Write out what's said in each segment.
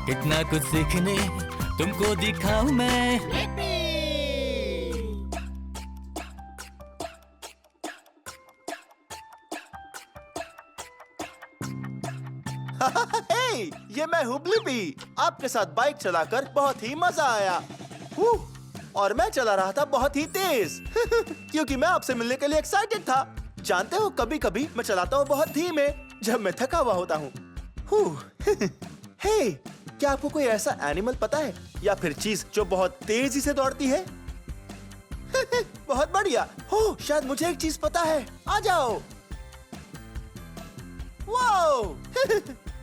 कितना कुछ सीखने तुमको दिखाऊं मैं। हे, ये मैं हूँ ब्लिपी। आपके साथ बाइक चलाकर बहुत ही मजा आया। और मैं चला रहा था बहुत ही तेज क्योंकि मैं आपसे मिलने के लिए एक्साइटेड था। जानते हो, कभी कभी मैं चलाता हूँ बहुत धीमे जब मैं थका हुआ होता हूँ। हे, क्या आपको कोई ऐसा एनिमल पता है या फिर चीज जो बहुत तेजी से दौड़ती है? बहुत बढ़िया। हो, शायद मुझे एक चीज पता है। आ जाओ। वाओ!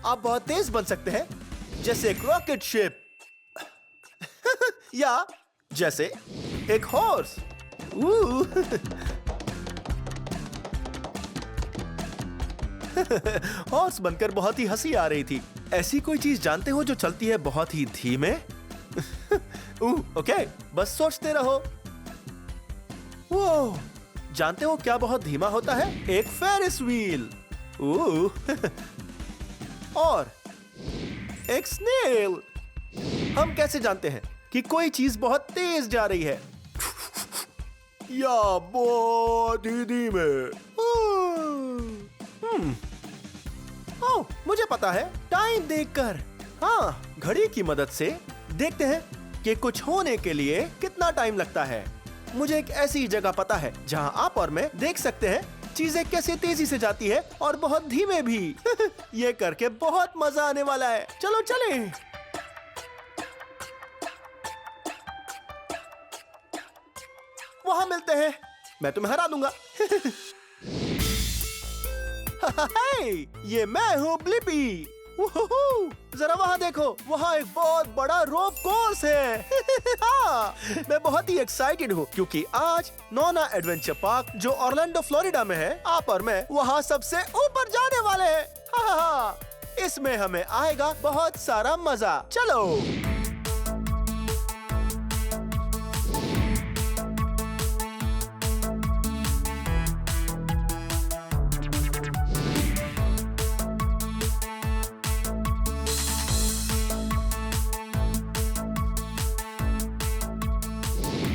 आप बहुत तेज बन सकते हैं, जैसे एक रॉकेट शिप या जैसे एक हॉर्स। हॉर्स बनकर बहुत ही हंसी आ रही थी। ऐसी कोई चीज जानते हो जो चलती है बहुत ही धीमे? ओके, बस सोचते रहो। वो जानते हो क्या बहुत धीमा होता है? एक फेरिस व्हील। और एक स्नेल। हम कैसे जानते हैं कि कोई चीज बहुत तेज जा रही है या बहुत ही धीमे? ओह, मुझे पता है, टाइम देखकर। हाँ, घड़ी की मदद से देखते हैं कि कुछ होने के लिए कितना टाइम लगता है। मुझे एक ऐसी जगह पता है जहाँ आप और मैं देख सकते हैं चीजें कैसे तेजी से जाती है और बहुत धीमे भी। ये करके बहुत मजा आने वाला है। चलो चले। वहां मिलते हैं। मैं तुम्हें हरा दूंगा। ये मैं हूँ ब्लिपी। जरा वहाँ देखो, वहाँ एक बहुत बड़ा रोप कोर्स है। हाँ, मैं बहुत ही एक्साइटेड हूँ क्योंकि आज नोना एडवेंचर पार्क जो ऑरलैंडो फ्लोरिडा में है, आप और मैं वहाँ सबसे ऊपर जाने वाले हैं। हाँ, इसमें हमें आएगा बहुत सारा मजा। चलो।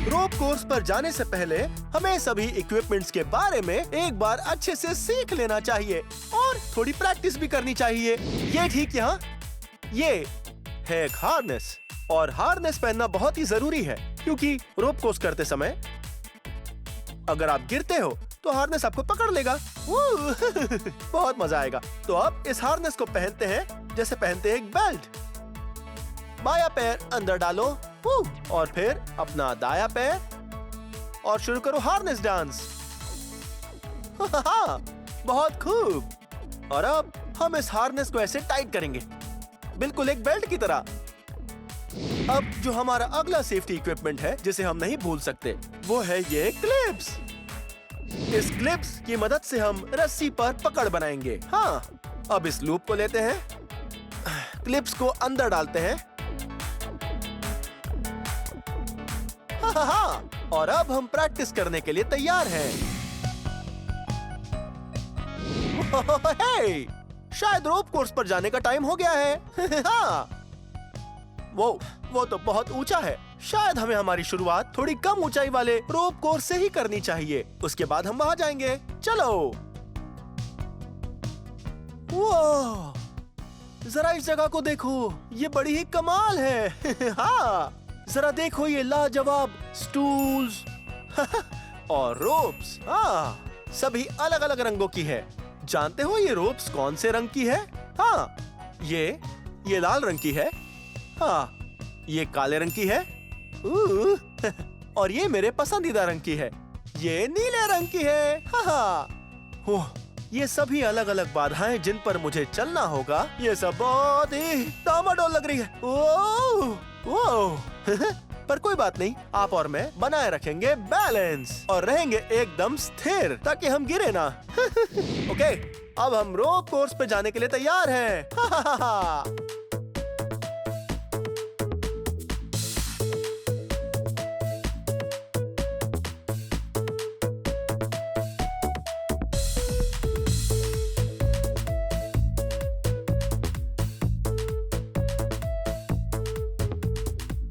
रोप कोर्स पर जाने से पहले हमें सभी इक्विपमेंट्स के बारे में एक बार अच्छे से सीख लेना चाहिए और थोड़ी प्रैक्टिस भी करनी चाहिए। ये ठीक यहाँ, ये है एक हार्नेस, और हार्नेस पहनना बहुत ही जरूरी है क्योंकि रोप कोर्स करते समय अगर आप गिरते हो तो हार्नेस आपको पकड़ लेगा। बहुत मजा आएगा। तो अब इस हार्नेस को पहनते हैं जैसे पहनते हैं एक बेल्ट। बायां पैर अंदर डालो और फिर अपना दायां पैर और शुरू करो हार्नेस डांस। बहुत खूब। और अब हम इस हार्नेस को ऐसे टाइट करेंगे, बिल्कुल एक बेल्ट की तरह। अब जो हमारा अगला सेफ्टी इक्विपमेंट है जिसे हम नहीं भूल सकते, वो है ये क्लिप्स। इस क्लिप्स की मदद से हम रस्सी पर पकड़ बनाएंगे। हाँ, अब इस लूप को लेते हैं, क्लिप्स को अंदर डालते हैं। हाँ, और अब हम प्रैक्टिस करने के लिए तैयार हैं। हे, शायद रोप कोर्स पर जाने का टाइम हो गया है। हाँ, वो तो बहुत ऊंचा है। शायद हमें हमारी शुरुआत थोड़ी कम ऊंचाई वाले रोप कोर्स से ही करनी चाहिए, उसके बाद हम वहां जाएंगे। चलो। वो जरा इस जगह को देखो, ये बड़ी ही कमाल है। हाँ, जरा देखो ये लाजवाब स्टूल्स और रोप्स। हाँ, सभी अलग अलग रंगों की है। जानते हो ये रोप्स कौन से रंग की है? हाँ, ये लाल रंग की है। हाँ, ये काले रंग की है। और ये मेरे पसंदीदा रंग की है, ये नीले रंग की है। हाँ, ये सभी अलग अलग बाधाएं जिन पर मुझे चलना होगा। ये सब बहुत ही डामाडोल लग रही है। ओह पर कोई बात नहीं, आप और मैं बनाए रखेंगे बैलेंस और रहेंगे एकदम स्थिर ताकि हम गिरे ना। ओके, अब हम रोप कोर्स पे जाने के लिए तैयार हैं।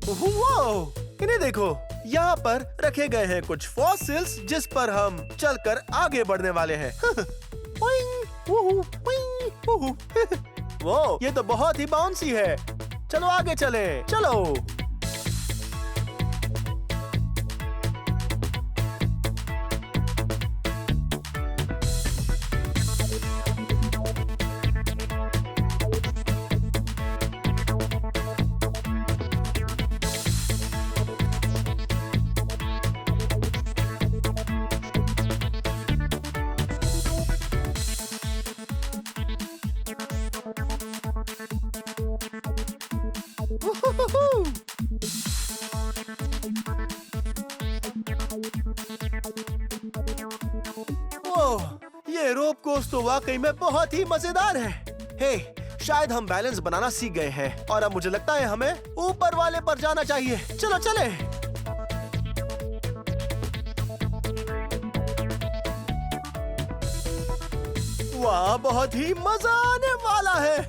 वाओ, इन्हें देखो, यहाँ पर रखे गए हैं कुछ फॉसिल्स जिस पर हम चलकर आगे बढ़ने वाले हैं। वो ये तो बहुत ही बाउंसी है। चलो आगे चले, चलो। ओह, ये रोप कोर्स तो वाकई में बहुत ही मजेदार है। हे, शायद हम बैलेंस बनाना सीख गए हैं और अब मुझे लगता है हमें ऊपर वाले पर जाना चाहिए। चलो चले। वाह, बहुत ही मजा आने वाला है।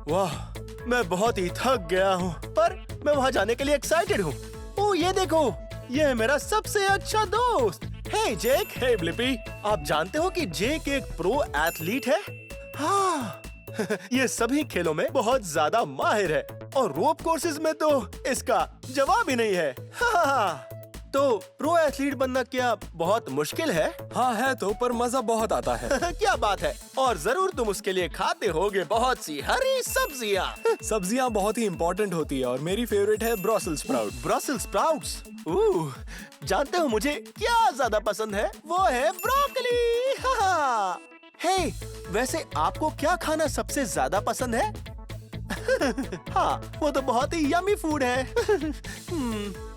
वाह, मैं बहुत ही थक गया हूँ, पर मैं वहाँ जाने के लिए एक्साइटेड हूँ। ओह, ये देखो, ये है मेरा सबसे अच्छा दोस्त। हे जेक। हे ब्लिपी, आप जानते हो कि जेक एक प्रो एथलीट है? हाँ, ये सभी खेलों में बहुत ज्यादा माहिर है और रोप कोर्सेज में तो इसका जवाब ही नहीं है। हाँ, तो प्रो एथलीट बनना क्या बहुत मुश्किल है? हाँ है तो, पर मजा बहुत आता है। क्या बात है। और जरूर तुम उसके लिए खाते होगे बहुत सी हरी सब्जियाँ। सब्जियाँ बहुत ही इम्पोर्टेंट होती है और मेरी फेवरेट है ब्रसेल्स स्प्राउट। Brussels sprouts. जानते हो मुझे क्या ज्यादा पसंद है? वो है ब्रोकली। हाँ। हे, वैसे आपको क्या खाना सबसे ज्यादा पसंद है? हाँ, वो तो बहुत ही यमी फूड है।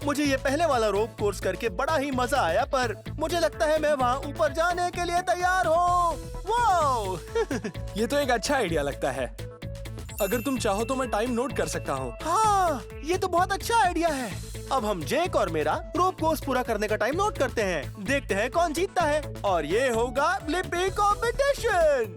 मुझे ये पहले वाला रोप कोर्स करके बड़ा ही मजा आया, पर मुझे लगता है मैं वहाँ ऊपर जाने के लिए तैयार हूँ। वो ये तो एक अच्छा आइडिया लगता है। अगर तुम चाहो तो मैं टाइम नोट कर सकता हूँ। हाँ, ये तो बहुत अच्छा आइडिया है। अब हम जेक और मेरा रोप कोर्स पूरा करने का टाइम नोट करते हैं। देखते हैं कौन जीतता है और ये होगा ब्लिपी कॉम्पिटिशन।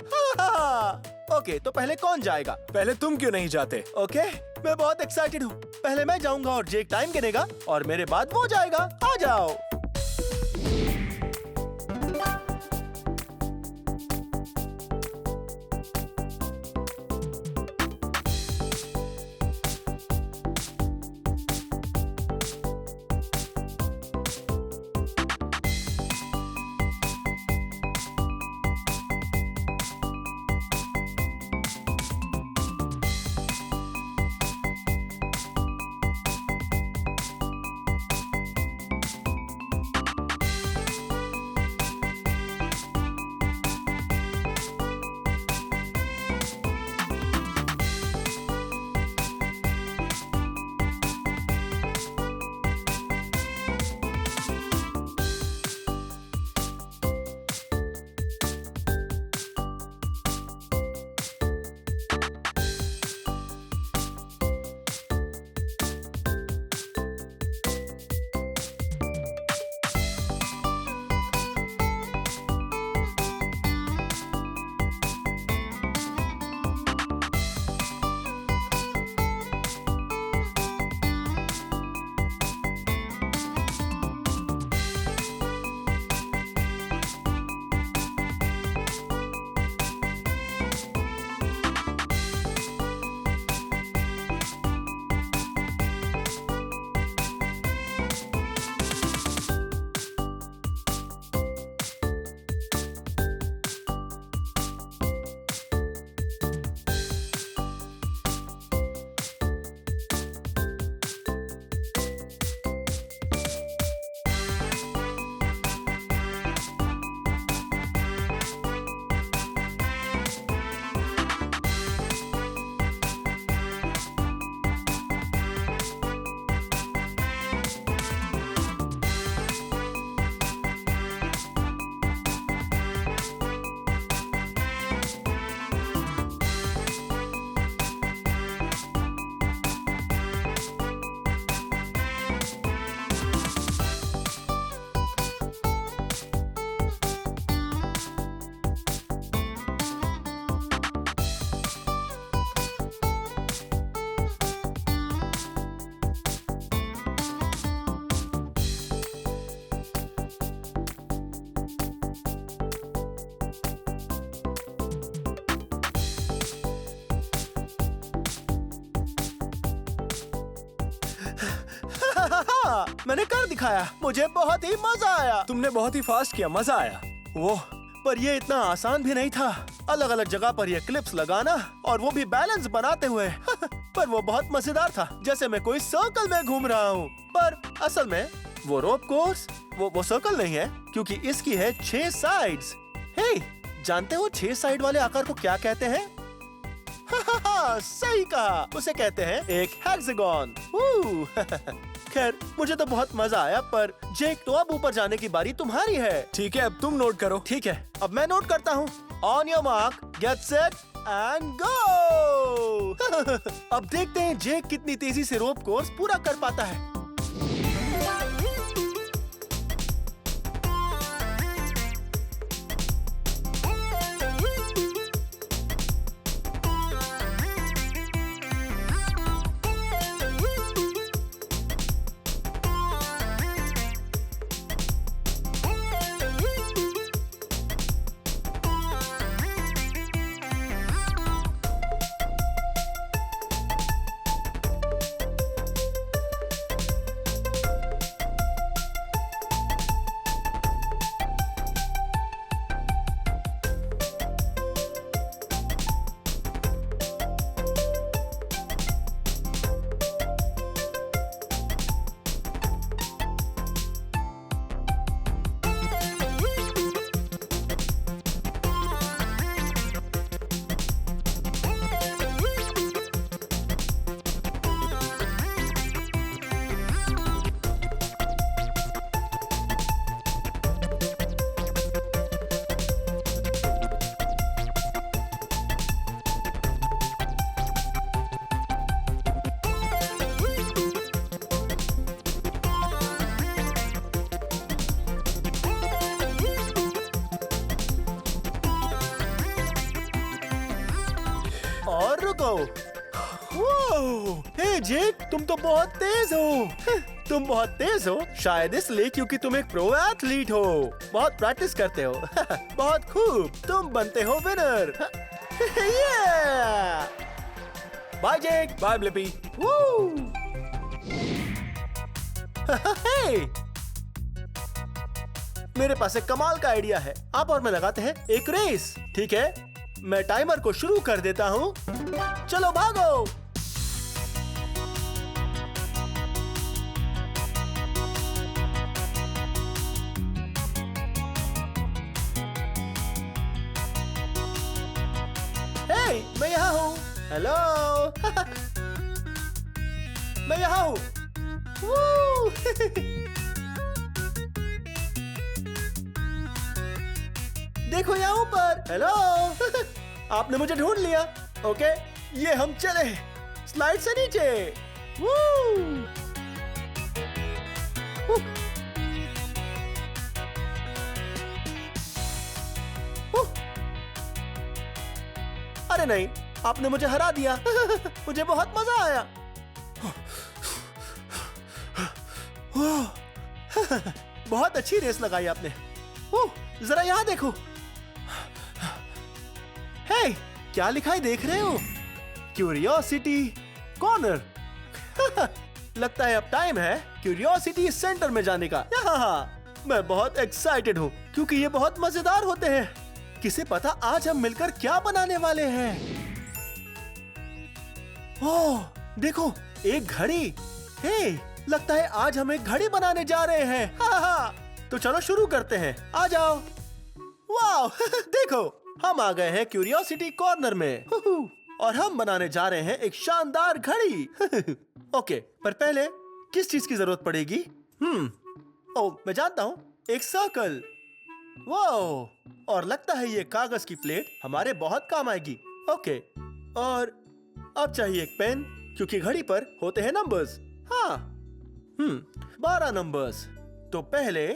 ओके, तो पहले कौन जाएगा? पहले तुम क्यों नहीं जाते? ओके, मैं बहुत एक्साइटेड हूँ। पहले मैं जाऊंगा और जेक टाइम गिनेगा और मेरे बाद वो जाएगा। आ जाओ। हाँ, मैंने कर दिखाया। मुझे बहुत ही मजा आया। तुमने बहुत ही फास्ट किया, मजा आया। वो पर ये इतना आसान भी नहीं था। अलग अलग जगह पर ये क्लिप्स लगाना और वो भी बैलेंस बनाते हुए पर वो बहुत मजेदार था, जैसे मैं कोई सर्कल में घूम रहा हूँ। पर असल में वो रोप कोर्स वो सर्कल नहीं है, क्योंकि इसकी है 6 साइड्स। हे, जानते हो 6 साइड वाले आकार को क्या कहते हैं? सही कहा, उसे कहते हैं एक हेक्सागन। खैर, मुझे तो बहुत मजा आया। पर जेक, तो अब ऊपर जाने की बारी तुम्हारी है। ठीक है, अब तुम नोट करो। ठीक है, अब मैं नोट करता हूँ। On your mark, get set and go. अब देखते हैं जेक कितनी तेजी से रोप कोर्स पूरा कर पाता है। और रुको। हे जेक, तुम तो बहुत तेज हो। तुम बहुत तेज हो शायद इसलिए क्योंकि तुम एक प्रो एथलीट हो। बहुत प्रैक्टिस करते हो। बहुत खूब, तुम बनते हो winner. Bye Jake. Bye Blippi. मेरे पास एक कमाल का आइडिया है। आप और मैं लगाते हैं एक रेस। ठीक है, मैं टाइमर को शुरू कर देता हूँ। चलो भागो। हे, मैं यहाँ हूँ। हेलो। मैं यहाँ हूँ। देखो यहाँ ऊपर। हेलो। आपने मुझे ढूंढ लिया। ओके, ये हम चले स्लाइड से नीचे। अरे नहीं, आपने मुझे हरा दिया। मुझे बहुत मजा आया। बहुत अच्छी रेस लगाई आपने। जरा यहाँ देखो। हे, क्या लिखा है देख रहे हो? Curiosity corner. लगता है अब टाइम है क्यूरियोसिटी सेंटर में जाने का। मैं बहुत एक्साइटेड हूँ क्योंकि ये बहुत मजेदार होते हैं। किसे पता आज हम मिलकर क्या बनाने वाले हैं? ओह, देखो एक घड़ी। हे, लगता है आज हम एक घड़ी बनाने जा रहे हैं। तो चलो शुरू करते हैं। आ जाओ। वाह, देखो हम आ गए हैं क्यूरियोसिटी कॉर्नर में। और हम बनाने जा रहे हैं एक शानदार घड़ी। ओके, पर पहले किस चीज की जरूरत पड़ेगी? ओह, मैं जानता हूँ, एक सर्कल। वाह, और लगता है ये कागज की प्लेट हमारे बहुत काम आएगी। ओके, और अब चाहिए एक पेन, क्योंकि घड़ी पर होते हैं नंबर्स। हाँ, 12 नंबर्स। तो पहले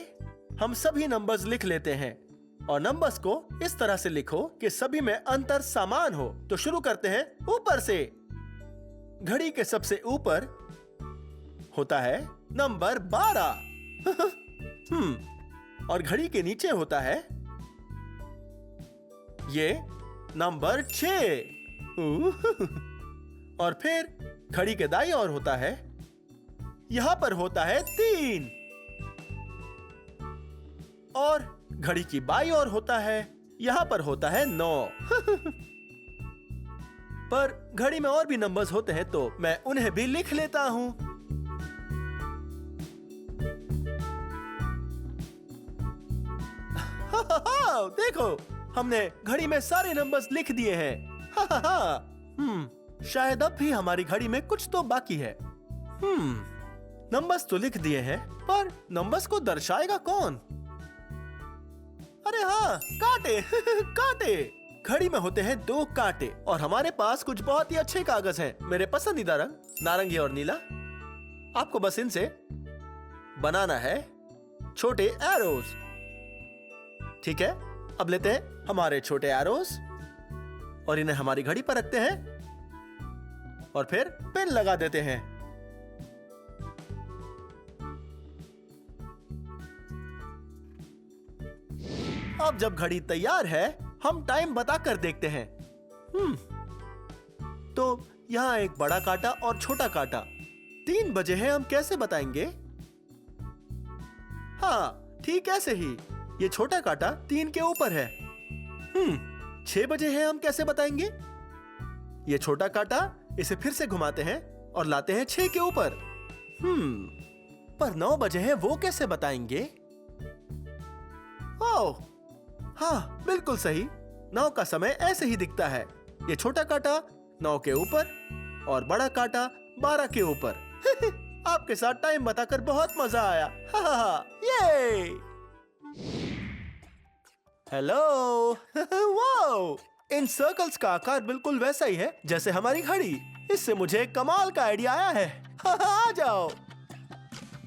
हम सभी नंबर्स लिख लेते हैं और नंबर्स को इस तरह से लिखो कि सभी में अंतर समान हो। तो शुरू करते हैं ऊपर से। घड़ी के सबसे ऊपर होता है नंबर 12। और घड़ी के नीचे होता है ये नंबर 6। और फिर घड़ी के दाईं ओर होता है यहाँ पर होता है 3 और घड़ी की बाईं ओर होता है, यहाँ पर होता है 9 पर घड़ी में और भी नंबर्स होते हैं तो मैं उन्हें भी लिख लेता हूँ। देखो, हमने घड़ी में सारे नंबर्स लिख दिए हैं। शायद अब भी हमारी घड़ी में कुछ तो बाकी है। नंबर्स तो लिख दिए हैं, पर नंबर्स को दर्शाएगा कौन? अरे हाँ, कांटे। कांटे। घड़ी में होते हैं 2 कांटे और हमारे पास कुछ बहुत ही अच्छे कागज हैं। मेरे पसंदीदा रंग नारंगी और नीला। आपको बस इनसे बनाना है छोटे एरोज। ठीक है, अब लेते हैं हमारे छोटे एरोज और इन्हें हमारी घड़ी पर रखते हैं और फिर पिन लगा देते हैं। अब जब घड़ी तैयार है, हम टाइम बताकर देखते हैं। तो यहाँ एक बड़ा कांटा और छोटा कांटा। 3 बजे हैं, हम कैसे बताएंगे? हाँ, ठीक ऐसे ही। ये छोटा कांटा 3 के ऊपर है। 6 बजे हैं, हम कैसे बताएंगे? ये छोटा कांटा, इसे फिर से घुमाते हैं और लाते हैं 6 के ऊपर। पर 9 बजे हैं, वो कैसे बताएंगे? ओह, हाँ, बिल्कुल सही। 9 का समय ऐसे ही दिखता है। ये छोटा कांटा 9 के ऊपर और बड़ा कांटा 12 के ऊपर। आपके साथ टाइम बताकर बहुत मजा आया। ये हेलो। वाओ, इन सर्कल्स का आकार बिल्कुल वैसा ही है जैसे हमारी घड़ी। इससे मुझे कमाल का आइडिया आया है। आ जाओ।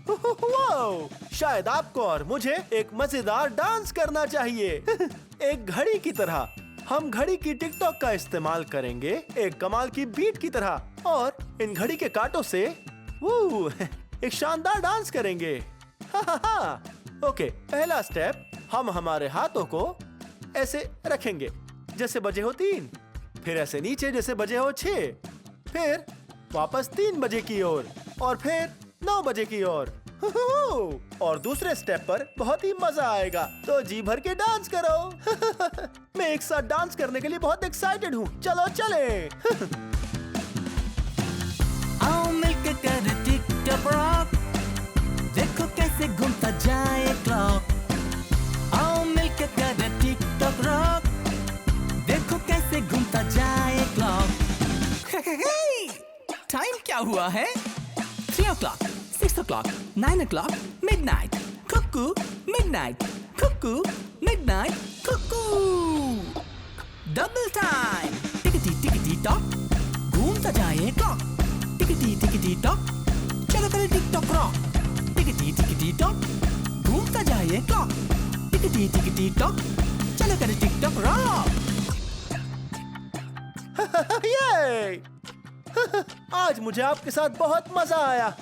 वाओ, शायद आपको और मुझे एक मजेदार डांस करना चाहिए। एक घड़ी की तरह। हम घड़ी की टिकटॉक का इस्तेमाल करेंगे एक कमाल की बीट की तरह और इन घड़ी के कांटों से एक शानदार डांस करेंगे। ओके, पहला स्टेप, हम हमारे हाथों को ऐसे रखेंगे जैसे बजे हो 3, फिर ऐसे नीचे जैसे बजे हो 6, फिर वापस 3 बजे की ओर और फिर 9 बजे की ओर। और दूसरे स्टेप पर बहुत ही मजा आएगा, तो जी भर के डांस करो। मैं एक साथ डांस करने के लिए बहुत एक्साइटेड हूँ। चलो चले। आओ मिलके करें टिक-टॉक रॉक, देखो कैसे घूमता जाए क्लॉक। आओ मिलके करें टिक-टॉक रॉक, देखो कैसे घूमता जाए क्लॉक। टाइम क्या हुआ है? 3 o'clock, 6 o'clock, 9 o'clock, midnight, cuckoo, midnight, cuckoo, midnight, cuckoo. Double time. Tickety tock, घूमता जाए clock. Tickety tock, चलो करें टिक-टॉक रॉक. Tickety tock, घूमता जाए clock. Tickety tock, चलो करें टिक-टॉक रॉक. ये आज मुझे आपके साथ बहुत मजा आया।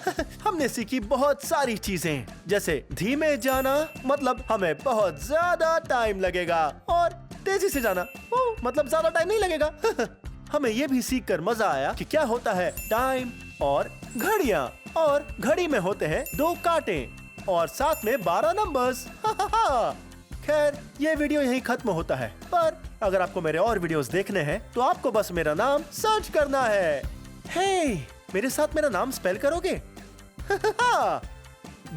हमने सीखी बहुत सारी चीजें, जैसे धीमे जाना मतलब हमें बहुत ज्यादा टाइम लगेगा और तेजी से जाना मतलब ज्यादा टाइम नहीं लगेगा। हमें ये भी सीख कर मजा आया कि क्या होता है टाइम और घड़ियाँ, और घड़ी में होते हैं 2 कांटे और साथ में 12 नंबर्स। खैर, ये वीडियो यहीं खत्म होता है, पर अगर आपको मेरे और वीडियोस देखने हैं तो आपको बस मेरा नाम सर्च करना है। हे, मेरे साथ मेरा नाम स्पेल करोगे?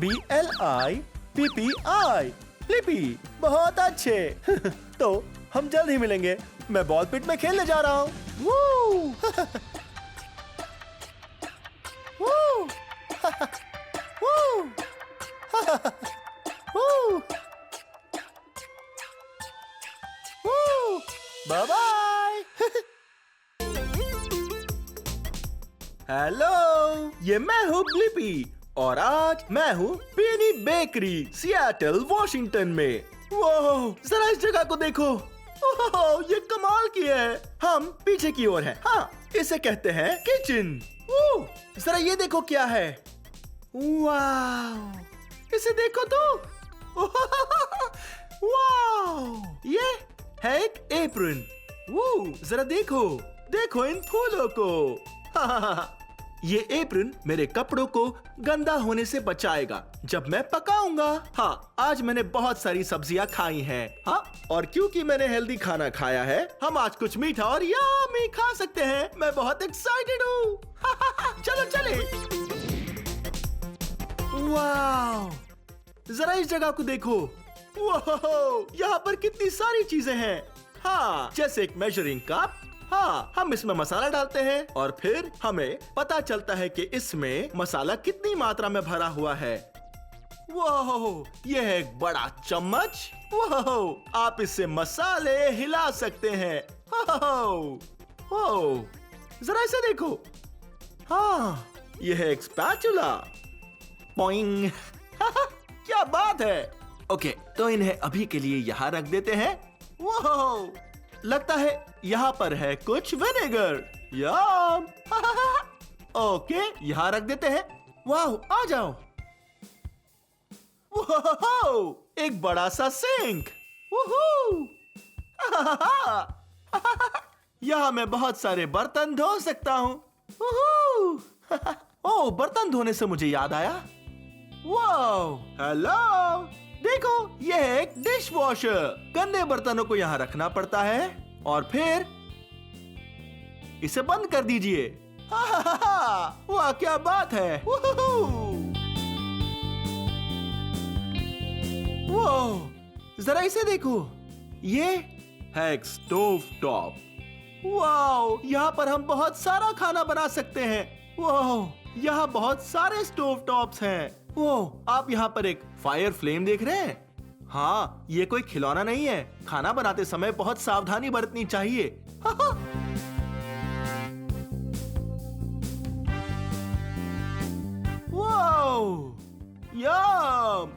BLIPPI, लिपि। बहुत अच्छे। तो हम जल्द ही मिलेंगे। मैं बॉल पिट में खेलने जा रहा हूँ। Bye bye. हेलो, ये मैं हूँ ब्लिपी और आज मैं हूँ पेनी बेकरी, सिएटल, वॉशिंगटन में। वो जरा इस जगह को देखो। ओह, ये कमाल की है। हम पीछे की ओर हैं। हाँ, इसे कहते हैं किचन। जरा ये देखो क्या है। वाह, इसे देखो तो। वाह, ये है एक एप्रन। जरा देखो, देखो इन फूलों को। ये एप्रन मेरे कपड़ों को गंदा होने से बचाएगा जब मैं पकाऊंगा। हाँ, आज मैंने बहुत सारी सब्जियां खाई हैं। हाँ, और क्योंकि मैंने हेल्दी खाना खाया है, हम आज कुछ मीठा और यम्मी खा सकते हैं। मैं बहुत एक्साइटेड हूँ। चलो चले। वाह, जरा इस जगह को देखो। वाह, यहाँ पर कितनी सारी चीजें हैं। हाँ, जैसे एक मेजरिंग कप। हाँ, हम इसमें मसाला डालते हैं और फिर हमें पता चलता है कि इसमें मसाला कितनी मात्रा में भरा हुआ है। वाह, यह है एक बड़ा चम्मच। वाह, आप इससे मसाले हिला सकते हैं। वाह, जरा इसे देखो। हाँ, यह है एक स्पैचुला। पॉइंग। क्या बात है। ओके, तो इन्हें अभी के लिए यहाँ रख देते हैं। वाह, लगता है यहाँ पर है कुछ विनेगर। यम। ओके, यहाँ रख देते हैं। वाह, आ जाओ। वाह, एक बड़ा सा सिंक। यहाँ मैं बहुत सारे बर्तन धो सकता हूँ। ओह, बर्तन धोने से मुझे याद आया। वाह, हेलो, देखो, यह है एक डिश वॉशर। गंदे बर्तनों को यहाँ रखना पड़ता है और फिर इसे बंद कर दीजिए। वाह, क्या बात है। वाह, जरा इसे देखो। ये है एक स्टोव टॉप। वाह, यहाँ पर हम बहुत सारा खाना बना सकते हैं। वाह, यहाँ बहुत सारे स्टोव टॉप्स हैं। ओह, आप यहाँ पर एक फायर फ्लेम देख रहे हैं? हाँ, ये कोई खिलौना नहीं है। खाना बनाते समय बहुत सावधानी बरतनी चाहिए। वाओ, यम।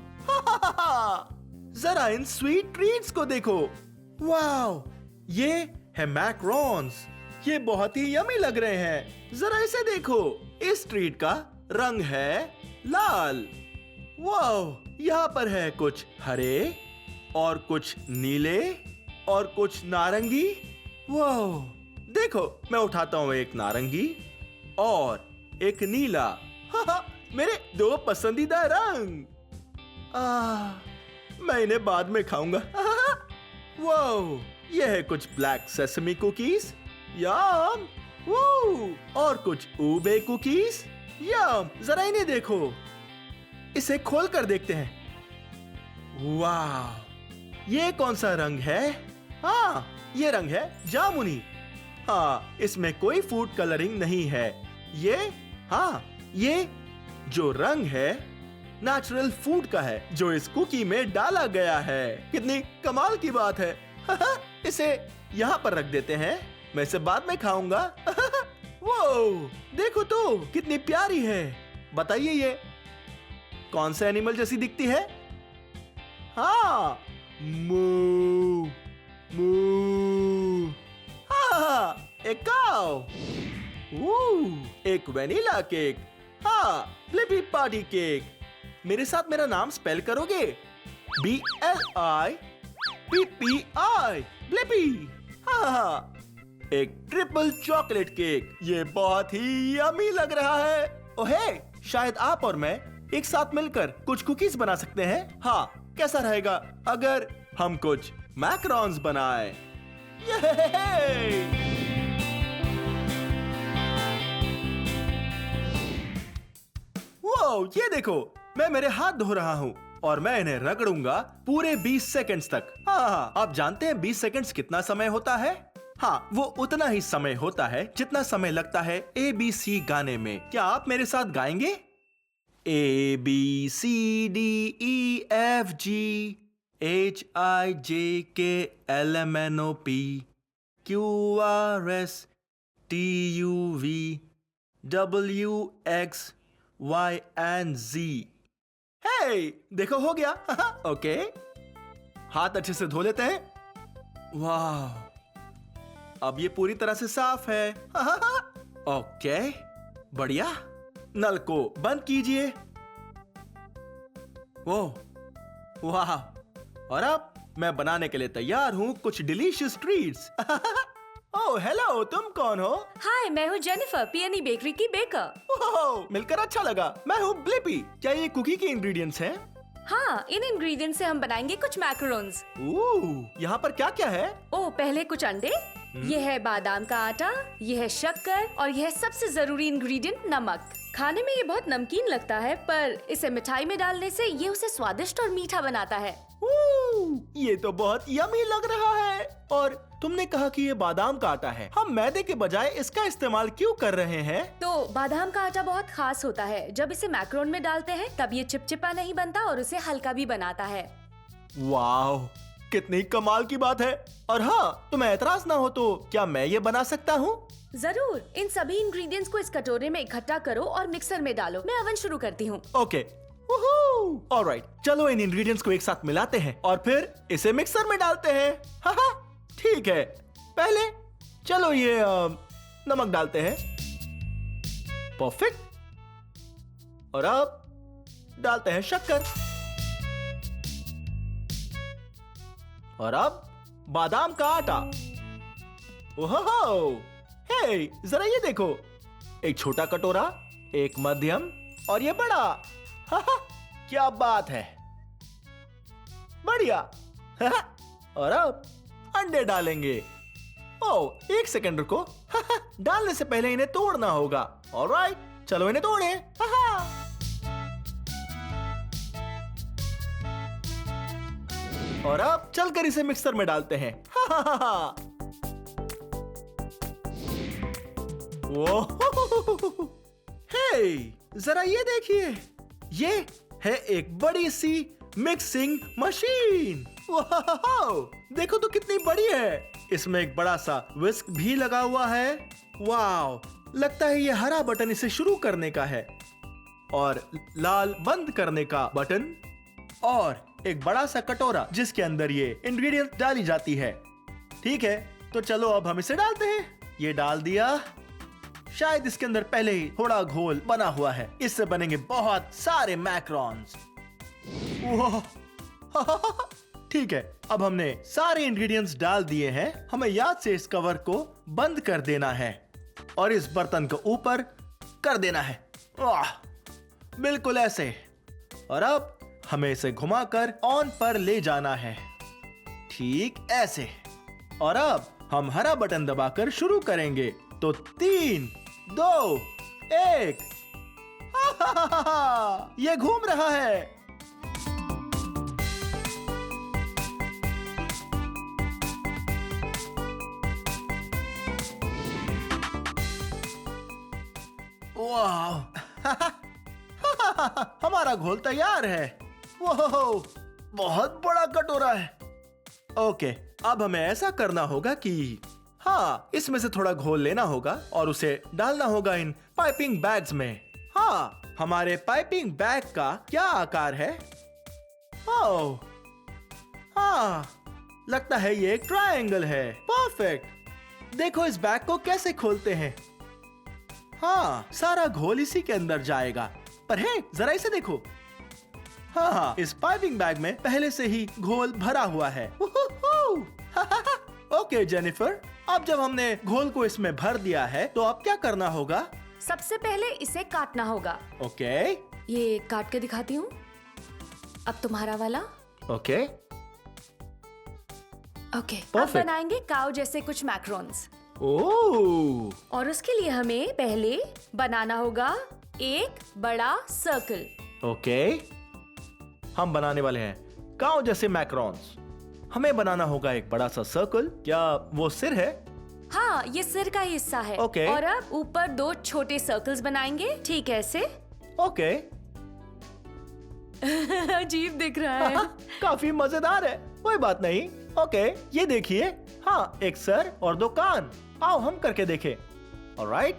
जरा इन स्वीट ट्रीट्स को देखो। वाओ, ये है मैकरोन्स। ये बहुत ही यमी लग रहे हैं। जरा इसे देखो। इस ट्रीट का रंग है लाल। वाह, यहाँ पर है कुछ हरे और कुछ नीले और कुछ नारंगी। वाह, देखो, मैं उठाता हूँ एक नारंगी और एक नीला। मेरे दो पसंदीदा रंग। मैं इन्हें बाद में खाऊंगा। वाह, यह है कुछ ब्लैक सेसमी कुकीज। यम। और कुछ ऊबे कुकीज। यम, जरा इन्हें देखो। इसे खोल कर देखते हैं। वाह, ये कौन सा रंग है? हाँ, ये रंग है जामुनी। हाँ, इसमें कोई फूड कलरिंग नहीं है। ये जो रंग है नेचुरल फूड का है जो इस कुकी में डाला गया है। कितनी कमाल की बात है। इसे यहाँ पर रख देते हैं। मैं इसे बाद में खाऊंगा। वो देखो तो, कितनी प्यारी है। बताइए, ये कौन सा एनिमल जैसी दिखती है? हाँ, मू मू। हाँ, एक काऊ। एक वेनिला केक। हाँ, ब्लिपी पार्टी केक। मेरे साथ मेरा नाम स्पेल करोगे? BLIPPI, Blippi. हाँ, एक ट्रिपल चॉकलेट केक। ये बहुत ही यमी लग रहा है। ओहे, शायद आप और मैं एक साथ मिलकर कुछ कुकीज बना सकते हैं। हाँ, कैसा रहेगा अगर हम कुछ मैकरॉन्स बनाएं? वो ये देखो, मैं मेरे हाथ धो रहा हूँ और मैं इन्हें रगड़ूंगा पूरे 20 सेकंड्स तक। हाँ, आप जानते हैं 20 सेकंड्स कितना समय होता है? हाँ, वो उतना ही समय होता है जितना समय लगता है ABC गाने में। क्या आप मेरे साथ गाएंगे? ABCDEFG HIJKLMNOP QRSTUVWXYZ। हे, देखो हो गया। ओके, हाथ अच्छे से धो लेते हैं। वाह, अब ये पूरी तरह से साफ है। ओके, बढ़िया। नल को बंद कीजिए। वाह, और अब मैं बनाने के लिए तैयार हूं कुछ डिलीशियस ट्रीट्स। ओह हेलो, तुम कौन हो? हाय, मैं हूँ जेनिफर, पीएनई बेकरी की बेकर। ओह, मिलकर अच्छा लगा। मैं हूँ ब्लिपी। क्या ये कुकी के इंग्रेडिएंट्स हैं? हाँ, इन इंग्रेडिएंट से हम बनाएंगे कुछ मैकरोन्स। यहाँ पर क्या क्या है? ओह, पहले कुछ अंडे, ये है बादाम का आटा, ये है शक्कर और यह है सबसे जरूरी इंग्रेडिएंट नमक। खाने में ये बहुत नमकीन लगता है, पर इसे मिठाई में डालने से ये उसे स्वादिष्ट और मीठा बनाता है। ये तो बहुत यमी लग रहा है। और तुमने कहा कि ये बादाम का आटा है। हम मैदे के बजाय इसका इस्तेमाल क्यों कर रहे हैं? तो बादाम का आटा बहुत खास होता है। जब इसे मैक्रोन में डालते हैं तब ये चिपचिपा नहीं बनता और उसे हल्का भी बनाता है। वाह, कितनी कमाल की बात है। और हाँ, तुम्हें एतराज ना हो तो क्या मैं ये बना सकता हूँ? जरूर। इन सभी इंग्रेडिएंट्स को इस कटोरे में इकट्ठा करो और मिक्सर में डालो। मैं ओवन शुरू करती हूँ। ओके। ऑलराइट, चलो इन इंग्रेडिएंट्स को एक साथ मिलाते हैं और फिर इसे मिक्सर में डालते हैं। हाँ, ठीक है। पहले चलो ये नमक डालते हैं। परफेक्ट। और अब डालते हैं शक्कर। और अब बादाम का आटा। ओहो, हे, जरा ये देखो। एक छोटा कटोरा, एक मध्यम और ये बड़ा। क्या बात है, बढ़िया। और अब अंडे डालेंगे। ओह, एक सेकंड रुको। डालने से पहले इन्हें तोड़ना होगा। ऑलराइट, चलो इन्हें तोड़े। और अब चलकर इसे मिक्सर में डालते हैं। हे, जरा ये देखिए, ये है एक बड़ी सी मिक्सिंग मशीन। देखो तो कितनी बड़ी है। इसमें एक बड़ा सा विस्क भी लगा हुआ है। वाव, लगता है ये हरा बटन इसे शुरू करने का है और लाल बंद करने का बटन, और एक बड़ा सा कटोरा जिसके अंदर ये इंग्रेडिएंट डाली जाती है। ठीक है, तो चलो अब हम इसे डालते हैं। ये डाल दिया। शायद इसके अंदर पहले ही थोड़ा घोल बना हुआ है। इससे बनेंगे बहुत सारे मैक्रोन्स। ठीक है, अब हमने सारे इंग्रेडिएंट्स डाल दिए हैं। हमें याद से इस कवर को बंद कर देना है और इस बर्तन को ऊपर कर देना है। बिल्कुल ऐसे। और अब हमें इसे घुमाकर ऑन पर ले जाना है। ठीक ऐसे। और अब हम हरा बटन दबाकर शुरू करेंगे। तो 3, 2, 1। ये घूम रहा है। वाह, हमारा घोल तैयार है। वो बहुत बड़ा कटोरा है। ओके, अब हमें ऐसा करना होगा कि हाँ, इसमें से थोड़ा घोल लेना होगा और उसे डालना होगा इन पाइपिंग बैग्स में। हाँ, हमारे पाइपिंग बैग का क्या आकार है? ओह, हाँ, लगता है ये एक ट्रायंगल है। परफेक्ट। देखो इस बैग को कैसे खोलते हैं। हाँ, सारा घोल इसी के अंदर जाएगा। पर है, जरा इसे देखो। हाँ, इस पाइपिंग बैग में पहले से ही घोल भरा हुआ है। ओके जेनिफर, अब जब हमने घोल को इसमें भर दिया है तो अब क्या करना होगा? सबसे पहले इसे काटना होगा। ओके। ये काट के दिखाती हूँ। अब तुम्हारा वाला। ओके। ओके, अब Perfect. बनाएंगे काऊ जैसे कुछ मैक्रोन्स। ओह, और उसके लिए हमें पहले बनाना होगा एक बड़ा सर्कल। ओके। हम बनाने वाले हैं काऊ जैसे मैक्रोन्स। हमें बनाना होगा एक बड़ा सा सर्कल। क्या वो सिर है? हाँ, ये सिर का हिस्सा है। Okay. और अब ऊपर 2 छोटे सर्कल्स बनाएंगे। ठीक है, ऐसे। ओके। अजीब दिख रहा है। काफी मजेदार है। कोई बात नहीं। ओके, ये देखिए। हाँ, एक सर और 2 कान। आओ हम करके देखें। ऑलराइट।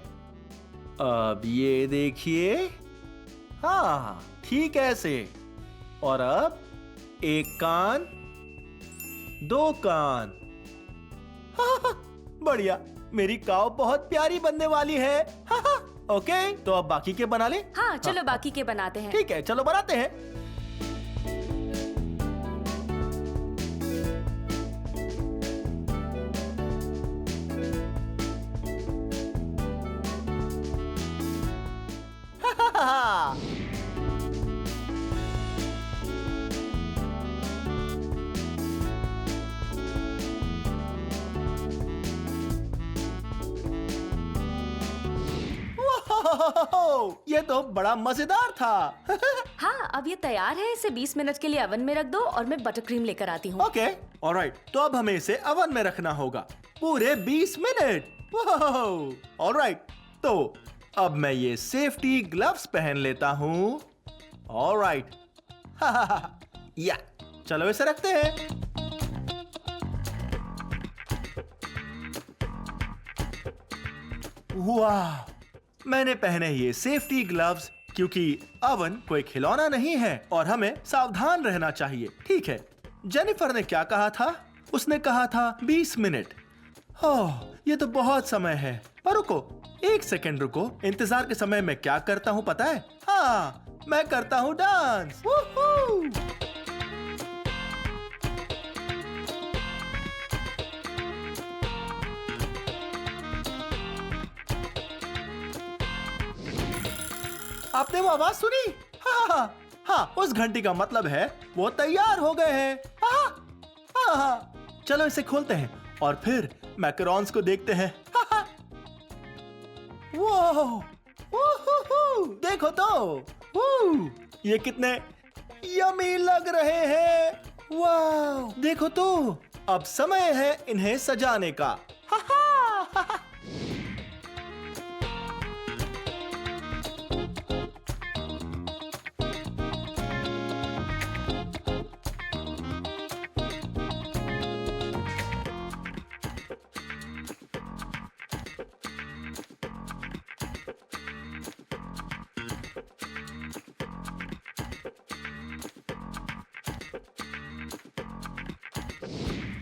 अब ये देखिए। हाँ, ठीक ऐसे। और अब एक कान, 2 कान। बढ़िया, मेरी काऊ बहुत प्यारी बनने वाली है। ओके, तो अब बाकी के बना ले। हाँ, चलो बाकी के बनाते हैं। ठीक है, चलो बनाते हैं। ये तो बड़ा मजेदार था। हाँ, अब ये तैयार है। इसे 20 मिनट के लिए ओवन में रख दो और मैं बटर क्रीम लेकर आती हूँ। Okay, alright. तो अब हमें इसे ओवन में रखना होगा पूरे 20 मिनट। ऑलराइट, तो अब मैं ये सेफ्टी ग्लव्स पहन लेता हूँ। ऑलराइट, या चलो इसे रखते हैं। वाह, मैंने पहने ये सेफ्टी ग्लव्स क्योंकि ओवन कोई खिलौना नहीं है और हमें सावधान रहना चाहिए। ठीक है, जेनिफर ने क्या कहा था? उसने कहा था 20 मिनट। ओह, ये तो बहुत समय है। पर रुको, 1 सेकेंड रुको। इंतजार के समय मैं क्या करता हूँ पता है? हाँ, मैं करता हूँ डांस। वूहू! आपने वो आवाज सुनी? हाँ, उस घंटी का मतलब है वो तैयार हो गए हैं। चलो इसे खोलते हैं और फिर मैकरोन्स को देखते हैं। वो देखो तो, ये कितने यमी लग रहे हैं। वाह, देखो तो, अब समय है इन्हें सजाने का।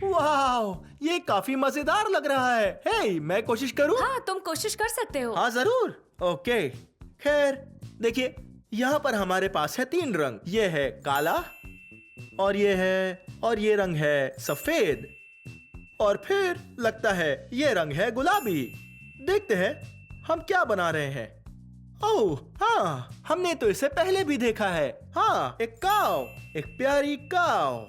वाह, ये काफी मजेदार लग रहा है। हे, मैं कोशिश करूं? हाँ, तुम कोशिश कर सकते हो। हाँ जरूर। ओके, खैर देखिए, यहाँ पर हमारे पास है 3 रंग। ये है काला, और ये रंग है सफेद, और फिर लगता है ये रंग है गुलाबी। देखते हैं हम क्या बना रहे हैं। ओह हाँ, हमने तो इसे पहले भी देखा है। हाँ, एक काऊ, एक प्यारी काऊ।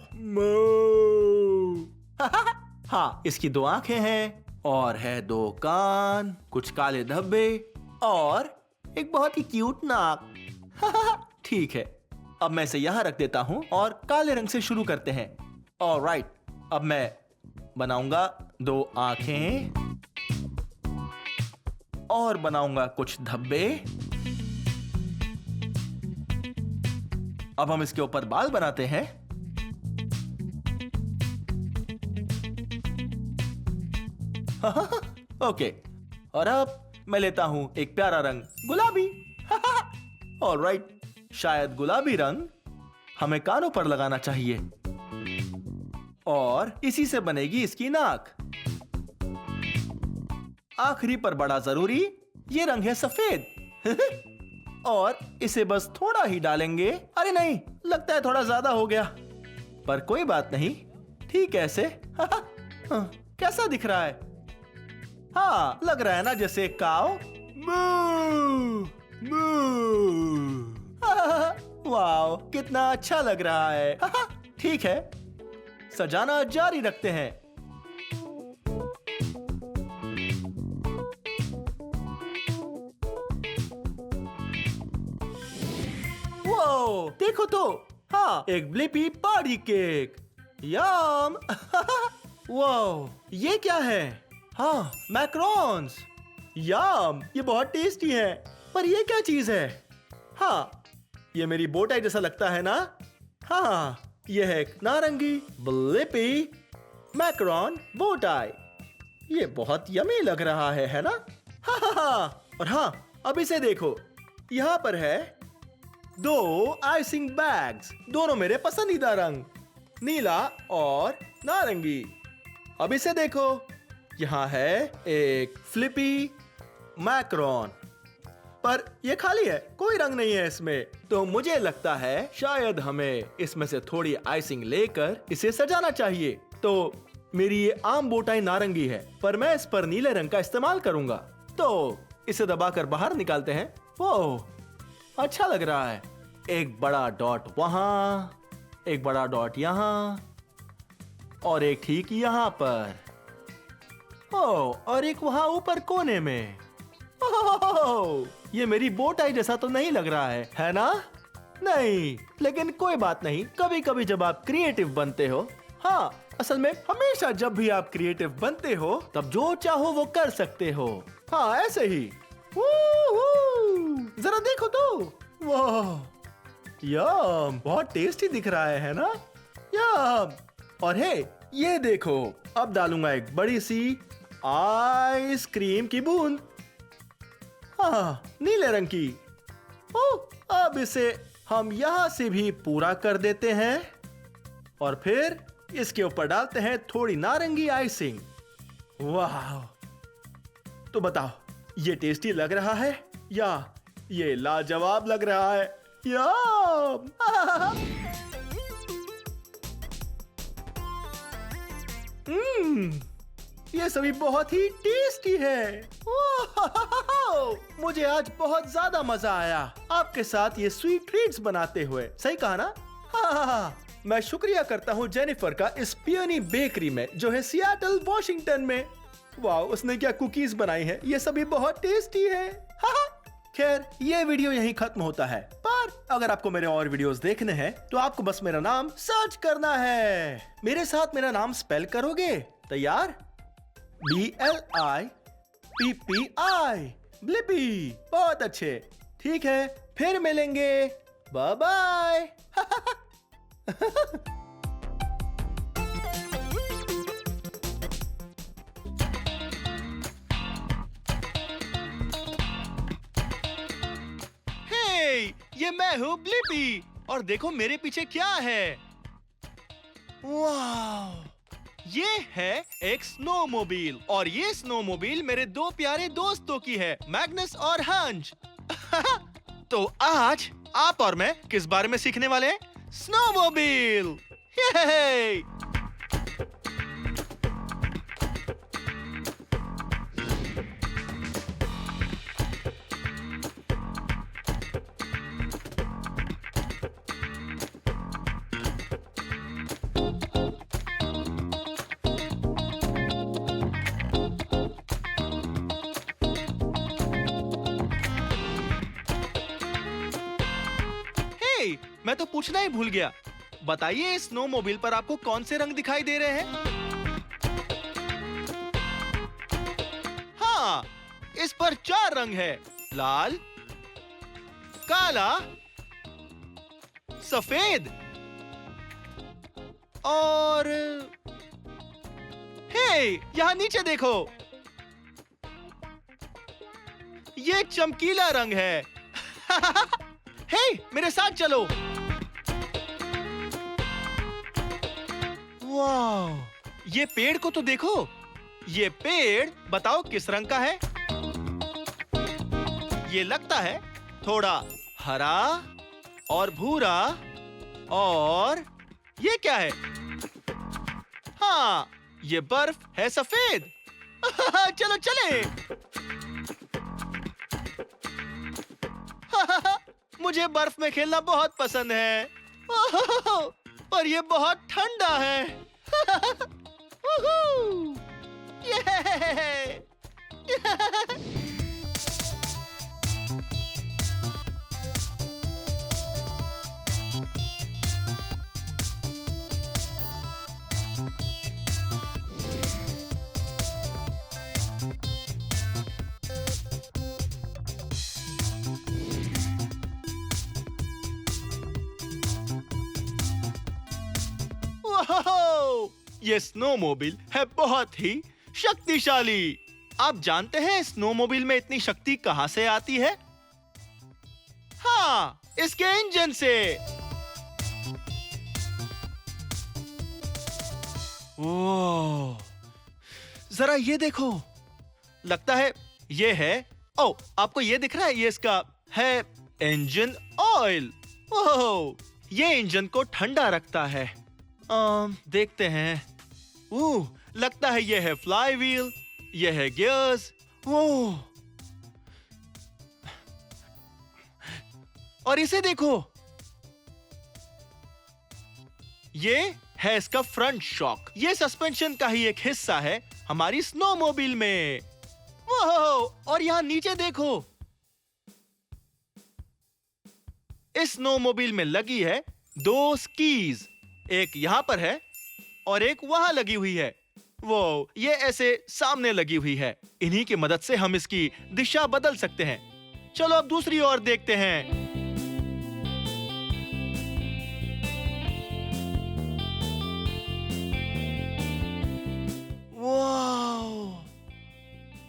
हाँ, इसकी 2 आंखें हैं और है 2 कान, कुछ काले धब्बे और एक बहुत ही क्यूट नाक। ठीक है, अब मैं इसे यहाँ रख देता हूँ और काले रंग से शुरू करते हैं। ऑलराइट, अब मैं बनाऊंगा 2 आंखें और बनाऊंगा कुछ धब्बे। अब हम इसके ऊपर बाल बनाते हैं। ओके, और अब मैं लेता हूं एक प्यारा रंग गुलाबी। ऑलराइट, शायद गुलाबी रंग हमें कानों पर लगाना चाहिए और इसी से बनेगी इसकी नाक। आखिरी पर बड़ा जरूरी, ये रंग है सफेद। और इसे बस थोड़ा ही डालेंगे। अरे नहीं, लगता है थोड़ा ज्यादा हो गया, पर कोई बात नहीं। ठीक है, ऐसे कैसा दिख रहा है? हाँ, लग रहा है ना जैसे काऊ। वाओ, कितना अच्छा लग रहा है। ठीक है, सजाना जारी रखते हैं। वो देखो तो, हाँ, एक ब्लिपी पार्टी केक। यम। वो ये क्या है? हाँ, मैक्रोन्स। यम, ये बहुत टेस्टी है। पर ये क्या चीज है? हाँ, ये मेरी बोटाई जैसा लगता है ना? हाँ, ये है एक नारंगी ब्लिपी मैक्रोन बोटाई। ये बहुत यमी लग रहा है ना? हाँ। और हाँ, अब इसे देखो, यहाँ पर है 2 आइसिंग बैग्स, दोनों मेरे पसंदीदा रंग, नीला और नारंगी। अब इसे देखो, यहाँ है एक फ्लिपी मैक्रोन, पर ये खाली है, कोई रंग नहीं है इसमें। तो मुझे लगता है शायद हमें इसमें से थोड़ी आइसिंग लेकर इसे सजाना चाहिए। तो मेरी ये आम बोटाई नारंगी है, पर मैं इस पर नीले रंग का इस्तेमाल करूंगा। तो इसे दबाकर बाहर निकालते हैं। ओह, अच्छा लग रहा है। एक बड़ा डॉट वहां, एक बड़ा डॉट यहां और एक ठीक यहां पर। ओह, और एक वहां ऊपर कोने में। ओह, ये मेरी बो टाई जैसा तो नहीं लग रहा है ना? नहीं, लेकिन कोई बात नहीं। कभी कभी जब आप क्रिएटिव बनते हो, हाँ, असल में हमेशा जब भी आप क्रिएटिव बनते हो तब जो चाहो वो कर सकते हो। हाँ, ऐसे ही। जरा देखो तो। वाह, यम, बहुत टेस्टी दिख रहा है ना? यम। और हे, ये देखो, अब डालूंगा एक बड़ी सी आइसक्रीम की बूंद। हाँ, नीले रंग की। ओह, अब इसे हम यहां से भी पूरा कर देते हैं और फिर इसके ऊपर डालते हैं थोड़ी नारंगी आइसिंग। वाह, तो बताओ, ये टेस्टी लग रहा है या ये लाजवाब लग रहा है? यम। ये सभी बहुत ही टेस्टी है। मुझे आज बहुत ज्यादा मजा आया आपके साथ ये स्वीट ट्रीट्स बनाते हुए। सही कहा ना? हाँ। मैं शुक्रिया करता हूँ जेनिफर का इस पियोनी बेकरी में जो है सियाटल वॉशिंगटन में। वाह, उसने क्या कुकीज बनाई है, ये सभी बहुत टेस्टी है। खैर, ये वीडियो यहीं खत्म होता है, पर अगर आपको मेरे और वीडियोस देखने हैं तो आपको बस मेरा नाम सर्च करना है। मेरे साथ मेरा नाम स्पेल करोगे? तैयार? BLIPPI, Blippi. बहुत अच्छे। ठीक है, फिर मिलेंगे। Bye bye. ये मैं हूँ ब्लिपी और देखो मेरे पीछे क्या है। वाह, ये है एक स्नोमोबाइल और ये स्नोमोबाइल मेरे दो प्यारे दोस्तों की है, मैग्नस और हंच। तो आज आप और मैं किस बारे में सीखने वाले हैं? स्नोमोबाइल। मैं तो पूछना ही भूल गया, बताइए इस स्नोमोबाइल पर आपको कौन से रंग दिखाई दे रहे हैं? हाँ, इस पर 4 रंग है, लाल, काला, सफेद और हे, यहाँ नीचे देखो, ये चमकीला रंग है। हे, मेरे साथ चलो। वाह, ये पेड़ को तो देखो। ये पेड़ बताओ किस रंग का है? ये लगता है थोड़ा हरा और भूरा। और ये क्या है? हाँ, ये बर्फ है, सफेद। चलो चले। मुझे बर्फ में खेलना बहुत पसंद है, पर ये बहुत ठंडा है। ये स्नोमोबाइल है बहुत ही शक्तिशाली। आप जानते हैं स्नोमोबाइल में इतनी शक्ति कहां से आती है? हाँ, इसके इंजन से। ओह, जरा ये देखो, लगता है ये है, ओ, आपको ये दिख रहा है, ये इसका है इंजन ऑयल। ओह, ये इंजन को ठंडा रखता है। देखते हैं। लगता है ये है फ्लाई व्हील, ये है गियर्स। और इसे देखो, ये है इसका फ्रंट शॉक। ये सस्पेंशन का ही एक हिस्सा है हमारी स्नोमोबाइल में। वाह! और यहाँ नीचे देखो, इस स्नोमोबाइल में लगी है 2 स्कीज, एक यहाँ पर है और एक वहां लगी हुई है। वो ये ऐसे सामने लगी हुई है। इन्हीं की मदद से हम इसकी दिशा बदल सकते हैं। चलो अब दूसरी ओर देखते हैं। वाह!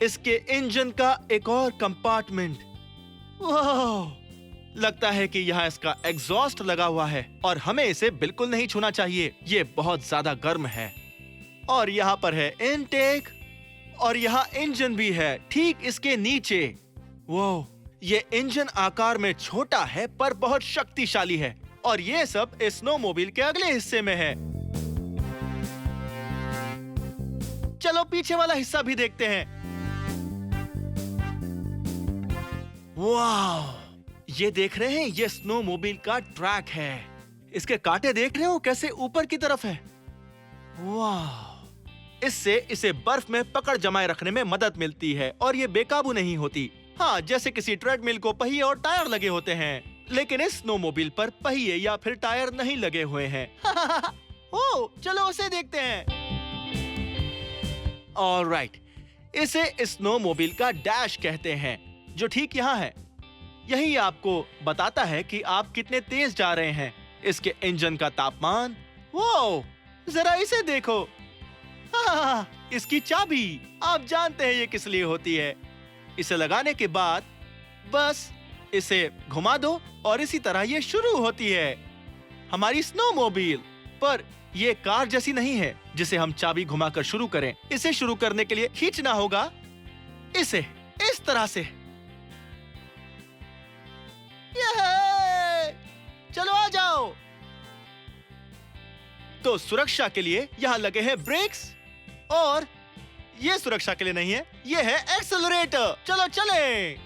इसके इंजन का एक और कंपार्टमेंट। वाह! लगता है कि यहाँ इसका एग्जॉस्ट लगा हुआ है और हमें इसे बिल्कुल नहीं छूना चाहिए। ये बहुत ज्यादा गर्म है। और यहाँ पर है इनटेक और यहाँ इंजन भी है ठीक इसके नीचे। वो ये इंजन आकार में छोटा है पर बहुत शक्तिशाली है। और ये सब इस स्नोमोबाइल के अगले हिस्से में है। चलो पीछे वाला हिस्सा भी देखते हैं। वाह! ये देख रहे हैं, ये स्नोमोबाइल का ट्रैक है। इसके कांटे देख रहे हो कैसे ऊपर की तरफ है। वाह! इससे इसे बर्फ में पकड़ जमाए रखने में मदद मिलती है और ये बेकाबू नहीं होती। हाँ, जैसे किसी ट्रेडमिल को पहिए और टायर लगे होते हैं, लेकिन इस स्नोमोबाइल पर पहिए या फिर टायर नहीं लगे हुए हैं। ओ, चलो उसे देखते हैं। ऑलराइट, इसे स्नोमोबाइल का डैश कहते हैं, जो ठीक यहाँ है। यही आपको बताता है कि आप कितने तेज जा रहे हैं। इसके इंजन का तापमान। वो जरा इसे देखो। इसकी चाबी, आप जानते हैं ये किस लिए होती है। इसे लगाने के बाद बस इसे घुमा दो और इसी तरह ये शुरू होती है हमारी स्नोमोबाइल। पर ये कार जैसी नहीं है जिसे हम चाबी घुमाकर शुरू करें। इसे शुरू करने के लिए खींचना होगा इसे इस तरह से। चलो आ जाओ। तो सुरक्षा के लिए यहाँ लगे हैं ब्रेक्स और ये सुरक्षा के लिए नहीं है, ये है एक्सेलरेटर। चलो चलें।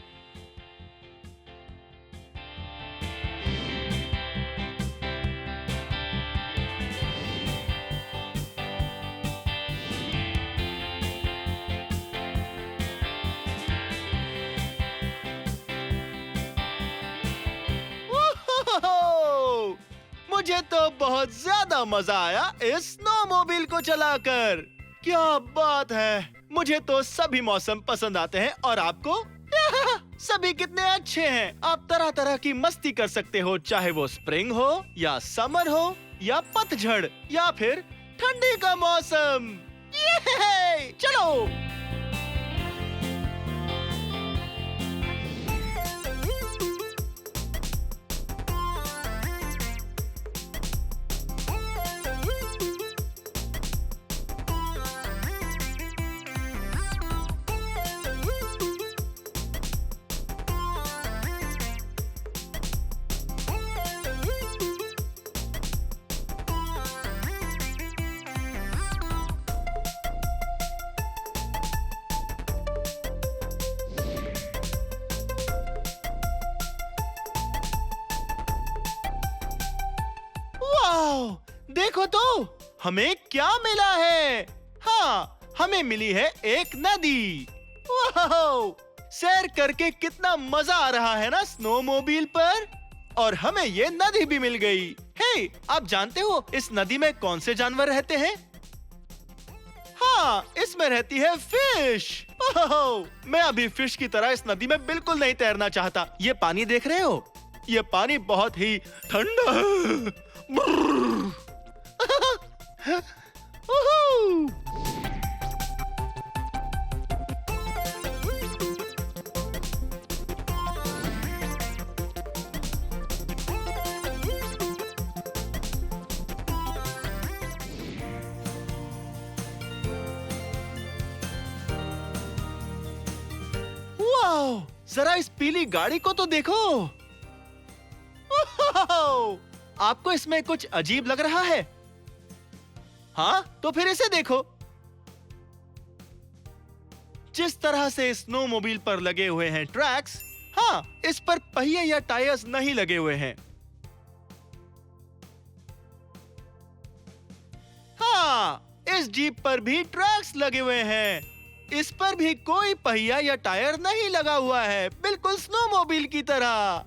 मुझे तो बहुत ज्यादा मजा आया इस स्नोमोबाइल को चलाकर। क्या बात है। मुझे तो सभी मौसम पसंद आते हैं। और आपको? सभी कितने अच्छे हैं। आप तरह तरह की मस्ती कर सकते हो, चाहे वो स्प्रिंग हो या समर हो या पतझड़ या फिर ठंडी का मौसम। ये चलो। देखो तो हमें क्या मिला है। हाँ, हमें मिली है एक नदी। वाह! सैर करके कितना मजा आ रहा है ना स्नोमोबाइल पर। और हमें ये नदी भी मिल गई। हे, आप जानते हो इस नदी में कौन से जानवर रहते हैं? हाँ, इसमें रहती है फिश। मैं अभी फिश की तरह इस नदी में बिल्कुल नहीं तैरना चाहता। ये पानी देख रहे हो? ये पानी बहुत ही ठंडा है। वाह! जरा इस पीली गाड़ी को तो देखो। आपको इसमें कुछ अजीब लग रहा है? हाँ, तो फिर इसे देखो। जिस तरह से स्नोमोबाइल पर लगे हुए हैं ट्रैक्स, हाँ, इस पर पहिए या टायर्स नहीं लगे हुए हैं। हाँ, इस जीप पर भी ट्रैक्स लगे हुए हैं। इस पर भी कोई पहिया या टायर नहीं लगा हुआ है, बिल्कुल स्नोमोबाइल की तरह।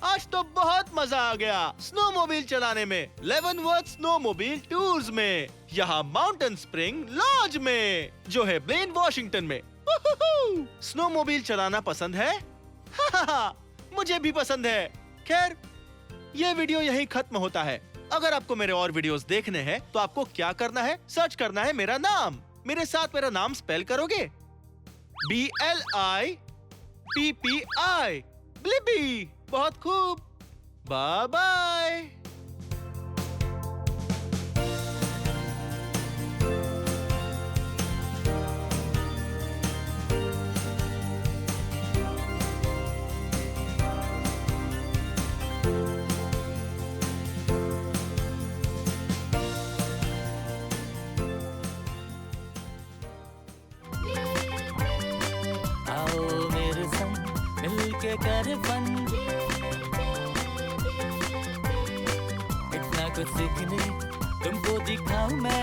आज तो बहुत मजा आ गया स्नोमोबाइल चलाने में, लेवनवर्थ स्नोमोबाइल टूर्स में, यहाँ माउंटेन स्प्रिंग लॉज में, जो है ब्लेन वॉशिंगटन में। स्नोमोबाइल चलाना पसंद है? मुझे भी पसंद है। खैर, ये वीडियो यहीं खत्म होता है। अगर आपको मेरे और वीडियोस देखने हैं तो आपको क्या करना है? सर्च करना है मेरा नाम। मेरे साथ मेरा नाम स्पेल करोगे, BLIPPI, ब्लिबी। बहुत खूब, बाय बाय। आओ मेरे संग मिलके करे फन, इतना कुछ सीखने तुमको दिखाऊं मैं।